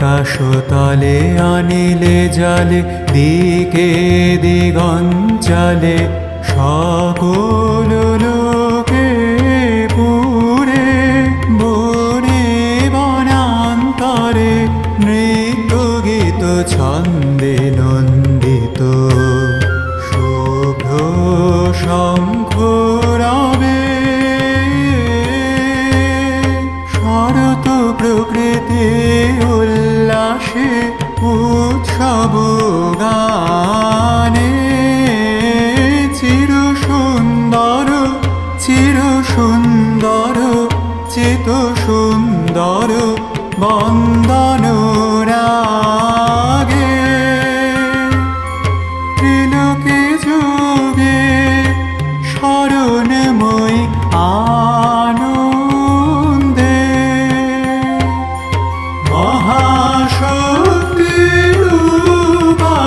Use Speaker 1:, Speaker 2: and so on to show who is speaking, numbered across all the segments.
Speaker 1: আকাশতলে আনিলে জলে দিকে দিগঞ্চলে সকল লোকে পুরে বনে বনান্তরে নৃত্য গীত ছন্দে নন্দিত শুভ্র শঙ্খ রবে শরৎ প্রকৃতি উল্লাসে উৎসব গানে চির সুন্দর চিত সুন্দর বন্দন রাগে ত্রিলোকে যোগে শরণময় আনন্দে মহাশক্তি রূপা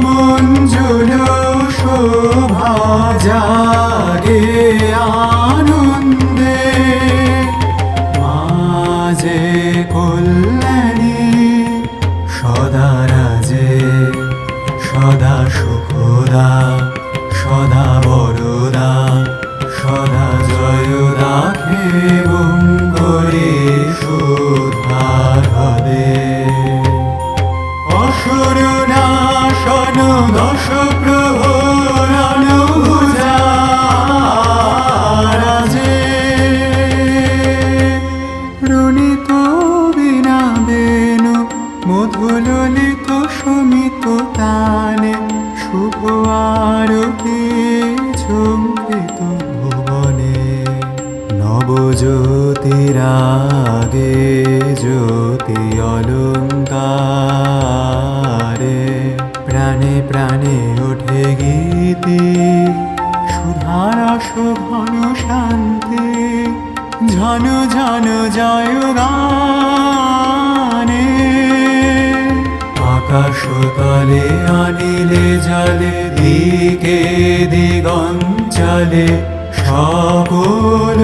Speaker 1: মঞ্জুল শোভা জাগে আনন্দে মাঝে কল্যাণী সদা রাজে সদা সুখদা সদা বরদা সদা জয়দা হে মঙ্গলে সুধা হদে অসুর নাশন দশ প্রহরণ রাজে রণিত বিনা বেণু মধুললিত সমিত তানে শুভ আরতি ঝঙ্কৃত ভুবনে নবজ্যোতিরাগে জ্যোতি অলঙ্কারে প্রাণে প্রাণে ওঠে গীতি সুধারস ঘন শান্তি ঝন ঝন জয় গানে আকাশতলে আনিলে জলে দিকে দিগঞ্চলে সকল